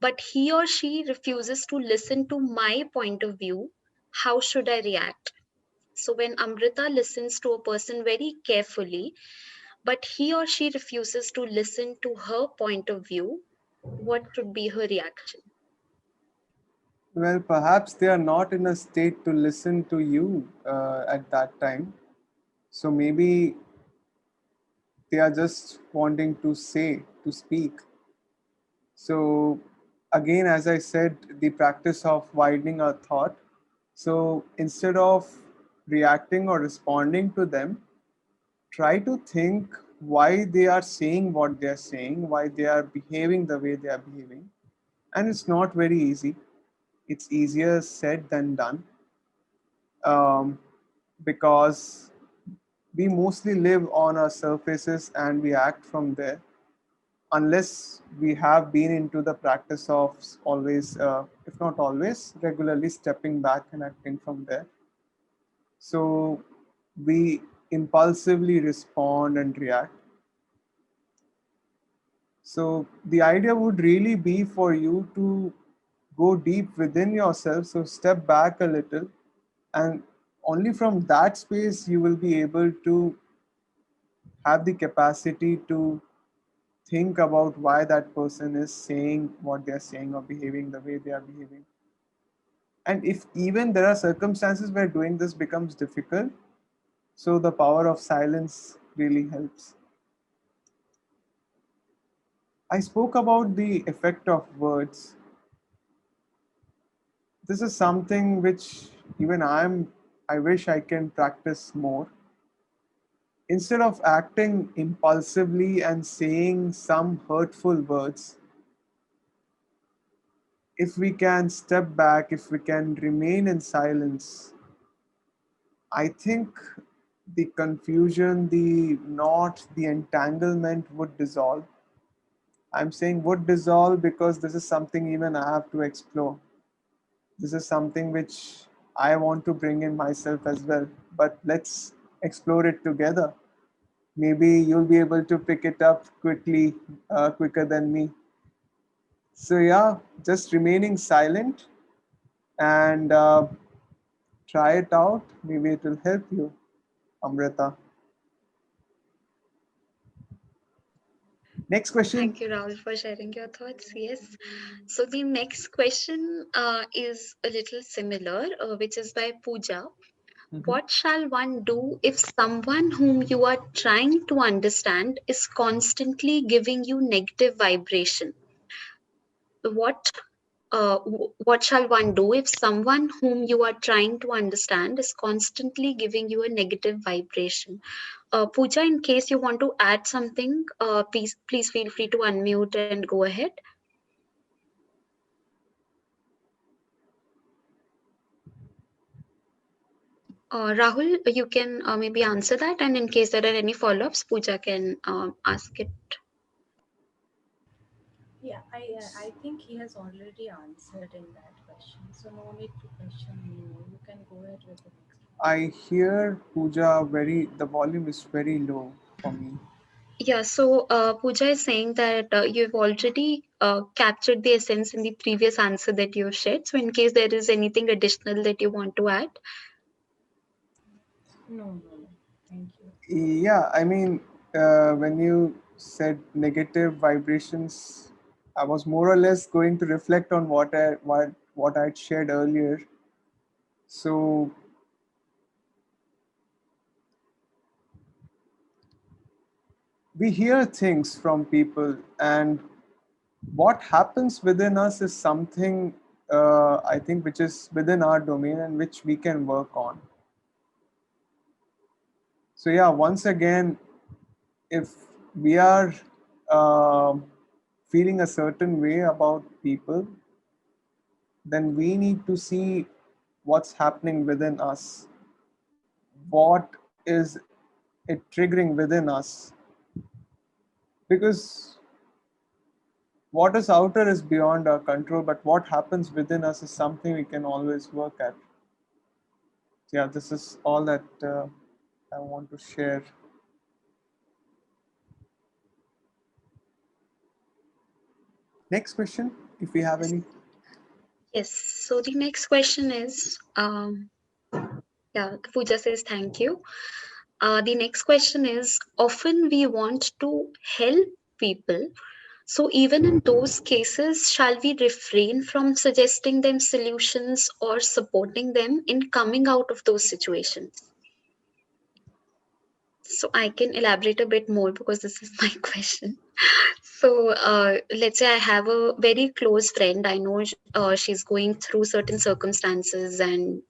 but he or she refuses to listen to my point of view, how should I react? So, when Amrita listens to a person very carefully, but he or she refuses to listen to her point of view, what should be her reaction? Well, perhaps they are not in a state to listen to you at that time. So maybe they are just wanting to to speak. So, again, as I said, the practice of widening our thought. So, instead of reacting or responding to them, try to think why they are saying what they are saying, why they are behaving the way they are behaving. And it's not very easy, it's easier said than done, um, because we mostly live on our surfaces and we act from there, unless we have been into the practice of always, if not always, regularly stepping back and acting from there. So we impulsively respond and react. So the idea would really be for you to go deep within yourself. So step back a little, and only from that space you will be able to have the capacity to think about why that person is saying what they're saying or behaving the way they are behaving. And if even there are circumstances where doing this becomes difficult, so the power of silence really helps. I spoke about the effect of words. This is something which even I wish I can practice more. Instead of acting impulsively and saying some hurtful words, if we can step back, if we can remain in silence, I think the confusion, the knot, the entanglement would dissolve. I'm saying would dissolve because this is something even I have to explore. This is something which I want to bring in myself as well. But let's explore it together. Maybe you'll be able to pick it up quickly, quicker than me. So, yeah, just remaining silent and try it out. Maybe it will help you, Amrita. Next question. Thank you, Rahul, for sharing your thoughts. Yes. So the next question is a little similar, which is by Pooja. Mhm. What shall one do if someone whom you are trying to understand is constantly giving you negative vibration? What what shall one do if someone whom you are trying to understand is constantly giving you a negative vibration? Pooja, in case you want to add something, please feel free to unmute and go ahead. Rahul, you can maybe answer that, and in case there are any follow-ups, Pooja can ask it. Yeah, I think he has already answered in that question. So no need to question anymore. You can go ahead with the next one. I hear Pooja the volume is very low for me. Yeah, so Pooja is saying that you've already captured the essence in the previous answer that you shared. So, in case there is anything additional that you want to add, No, no, no. Thank you. Yeah, I mean, when you said negative vibrations, I was more or less going to reflect on what I'd shared earlier. So we hear things from people, and what happens within us is something I think which is within our domain and which we can work on. So yeah, once again, if we are uh, feeling a certain way about people, then we need to see what's happening within us. What is it triggering within us? Because what is outer is beyond our control, but what happens within us is something we can always work at. Yeah, this is all that I want to share. Next question, if we have any. yes. So, the next question is yeah, Pooja says thank you. The next question is often we want to help people. So, even in those cases, shall we refrain from suggesting them solutions or supporting them in coming out of those situations? So, I can elaborate a bit more because this is my question. So, let's say I have a very close friend. I know she's going through certain circumstances, and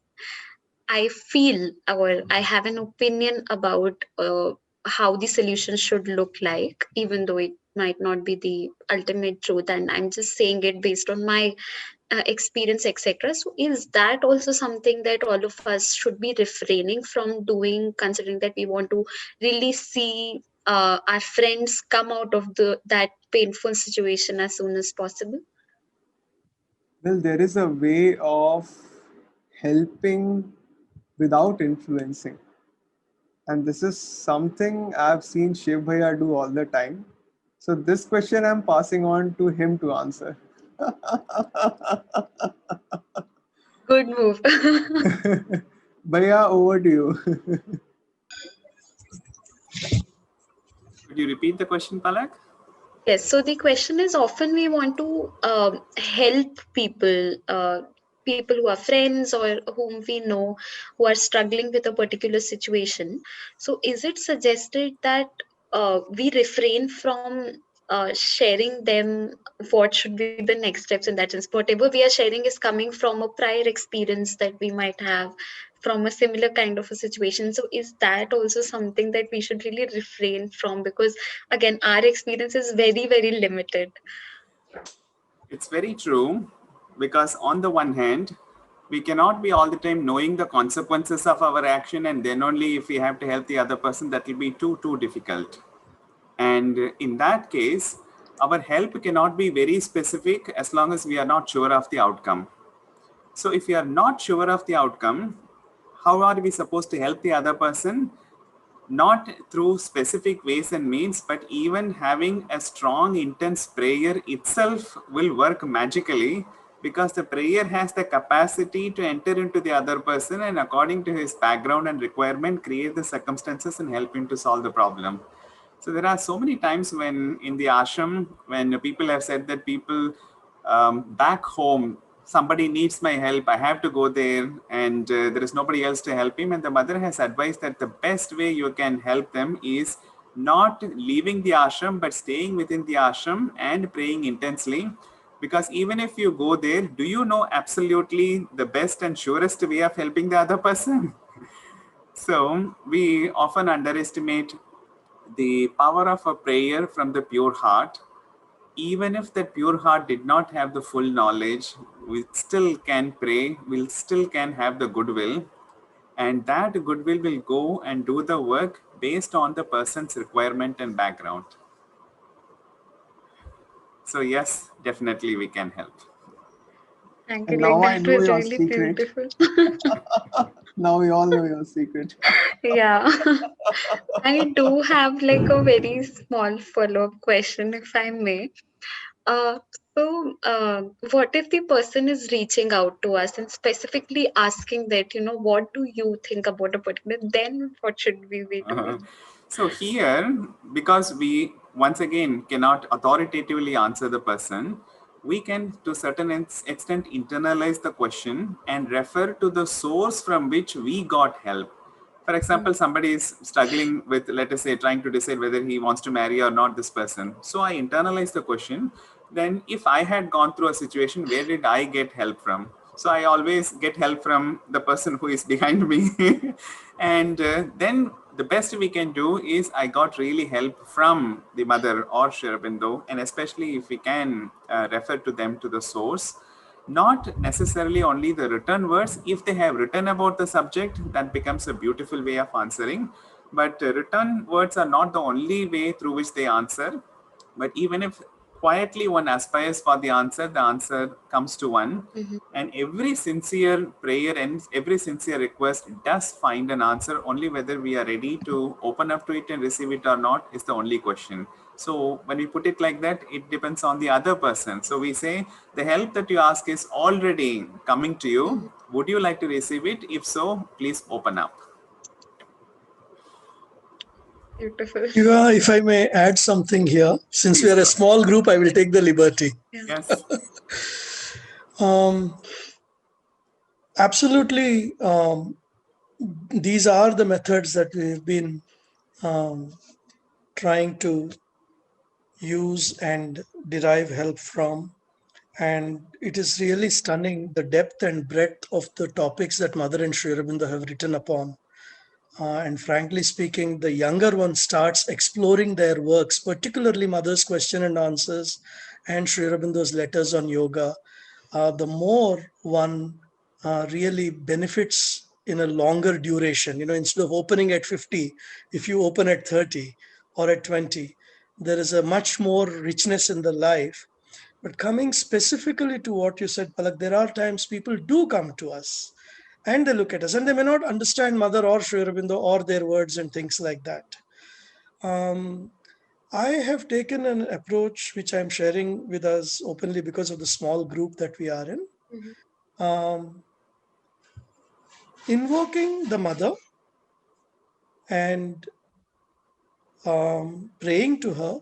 I feel or I have an opinion about how the solution should look like, even though it might not be the ultimate truth, and I'm just saying it based on my experience, etc. So is that also something that all of us should be refraining from doing, considering that we want to really see our friends come out of that painful situation as soon as possible? Well, there is a way of helping without influencing. And this is something I've seen Shiv Bhaiya do all the time. So this question I'm passing on to him to answer. Good move. Bhaiya, over to you. Could you repeat the question, Palak? Yes, so the question is, often we want to help people, people who are friends or whom we know who are struggling with a particular situation. So, is it suggested that we refrain from sharing them what should be the next steps in that sense? Whatever we are sharing is coming from a prior experience that we might have from a similar kind of a situation. So, is that also something that we should really refrain from? Because again, our experience is very, very limited. It's very true, because on the one hand, we cannot be all the time knowing the consequences of our action, and then only if we have to help the other person, that will be too difficult. And in that case, our help cannot be very specific as long as we are not sure of the outcome. So if we are not sure of the outcome, how are we supposed to help the other person? Not through specific ways and means, but even having a strong, intense prayer itself will work magically, because the prayer has the capacity to enter into the other person and, according to his background and requirement, create the circumstances and help him to solve the problem. So there are so many times when in the ashram, when people have said that people back home, somebody needs my help, I have to go there, and there is nobody else to help him. And the mother has advised that the best way you can help them is not leaving the ashram, but staying within the ashram and praying intensely. Because even if you go there, do you know absolutely the best and surest way of helping the other person? So we often underestimate the power of a prayer from the pure heart. Even if that pure heart did not have the full knowledge, we still can pray, we still can have the goodwill, and that goodwill will go and do the work based on the person's requirement and background. So yes, definitely we can help. Thank you. And Like, now I that know was your really secret. beautiful. Now we all know your secret. Yeah. I do have like a very small follow-up question, if I may. Uh, what if the person is reaching out to us and specifically asking that, what do you think about a particular, then what should we be doing? So here, because we once again cannot authoritatively answer the person, we can to certain extent internalize the question and refer to the source from which we got help. For example, somebody is struggling with, let us say, trying to decide whether he wants to marry or not this person. So I internalize the question. Then if I had gone through a situation, where did I get help from? So I always get help from the person who is behind me. And then the best we can do is, I got really help from the mother or Sri Aurobindo, and especially if we can refer to them to the source. Not necessarily only the written words. If they have written about the subject, that becomes a beautiful way of answering. But written words are not the only way through which they answer. But even if quietly one aspires for the answer comes to one. And every sincere prayer and every sincere request does find an answer. Only whether we are ready to open up to it and receive it or not is the only question. So when we put it like that, it depends on the other person. So we say, the help that you ask is already coming to you. Would you like to receive it? If so, please open up. Beautiful. Shiva, if I may add something here, since we are a small group, I will take the liberty. Yes. Absolutely. These are the methods that we've been trying to use and derive help from. And it is really stunning the depth and breadth of the topics that Mother and Sri Aurobindo have written upon. And frankly speaking, the younger one starts exploring their works, particularly Mother's question and answers and Sri Aurobindo's letters on yoga, the more one really benefits in a longer duration. Instead of opening at 50, if you open at 30 or at 20, there is a much more richness in the life. But coming specifically to what you said, Palak, there are times people do come to us and they look at us and they may not understand Mother or Sri Aurobindo or their words and things like that. Um, I have taken an approach which I'm sharing with us openly because of the small group that we are in. Um, Invoking the Mother and praying to her,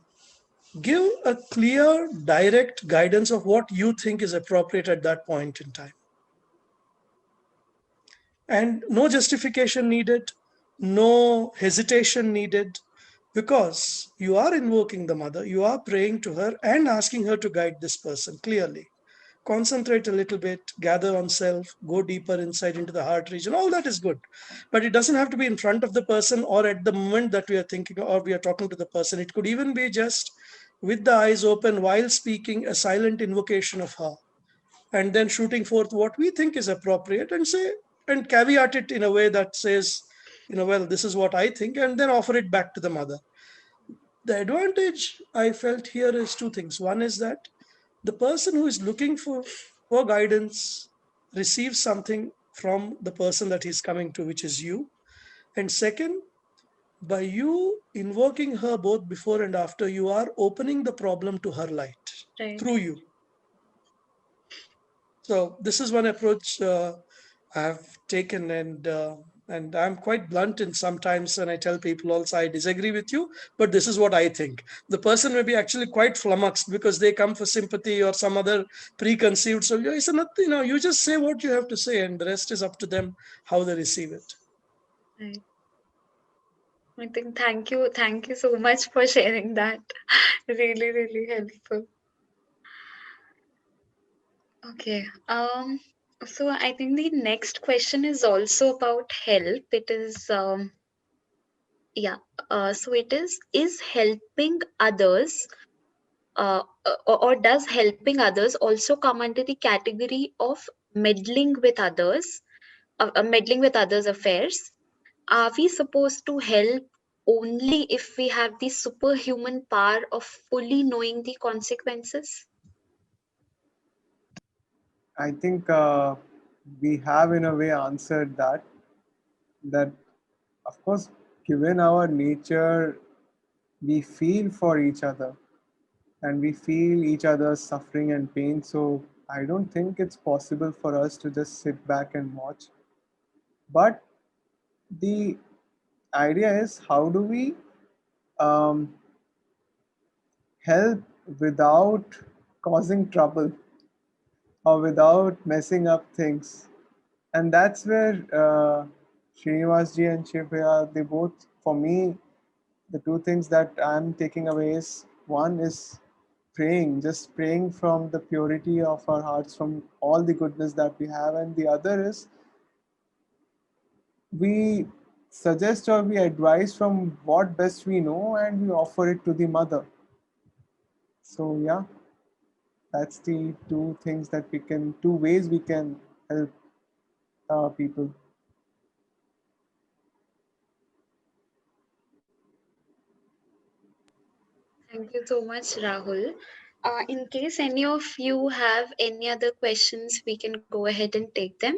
give a clear, direct guidance of what you think is appropriate at that point in time. And no justification needed, no hesitation needed, because you are invoking the Mother, you are praying to her and asking her to guide this person clearly. Concentrate a little bit, gather on self, go deeper inside into the heart region. All that is good. But it doesn't have to be in front of the person or at the moment that we are thinking or we are talking to the person. It could even be just with the eyes open while speaking, a silent invocation of her, and then shooting forth what we think is appropriate and say, and caveat it in a way that says, well, this is what I think, and then offer it back to the Mother. The advantage I felt here is two things. One is that the person who is looking for guidance receives something from the person that he's coming to, which is you. And second, by you invoking her both before and after, you are opening the problem to her light through you. So this is one approach I have taken, and I'm quite blunt in sometimes when I tell people also I disagree with you, but this is what I think. The person may be actually quite flummoxed because they come for sympathy or some other preconceived. So it's not, you just say what you have to say, and the rest is up to them how they receive it. Right. I think thank you so much for sharing that. Really, really helpful. Okay. So I think the next question is also about help. It is yeah. So it is helping others or does helping others also come under the category of meddling with others, meddling with others' affairs? Are we supposed to help only if we have the superhuman power of fully knowing the consequences? I think we have in a way answered that of course, given our nature, we feel for each other and we feel each other's suffering and pain. So I don't think it's possible for us to just sit back and watch. But the idea is, how do we um, help without causing trouble or without messing up things? And that's where Srinivas ji and Shivya, they both, for me, the two things that I'm taking away is, one is praying, just praying from the purity of our hearts, from all the goodness that we have, and the other is we suggest or we advise from what best we know and we offer it to the Mother. So yeah, that's the two things that we can, two ways we can help people. Thank you so much, Rahul. In case any of you have any other questions, we can go ahead and take them.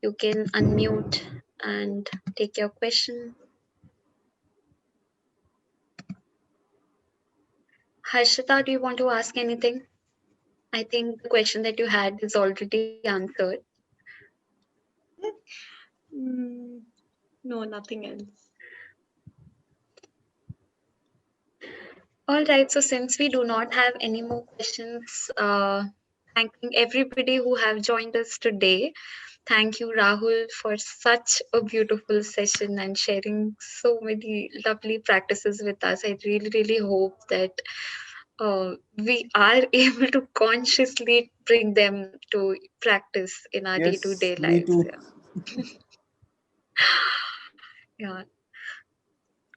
You can unmute and take your question. Harshita, do you want to ask anything? I think the question that you had is already answered. Mm, no, nothing else. All right, so since we do not have any more questions, thanking everybody who have joined us today. Thank you, Rahul, for such a beautiful session and sharing so many lovely practices with us. I really, really hope that we are able to consciously bring them to practice in our day to Yes, day me lives. too. Yeah. Yeah.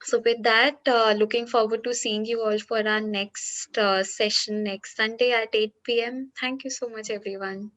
So with that, looking forward to seeing you all for our next session next Sunday at 8 p.m. Thank you so much, everyone.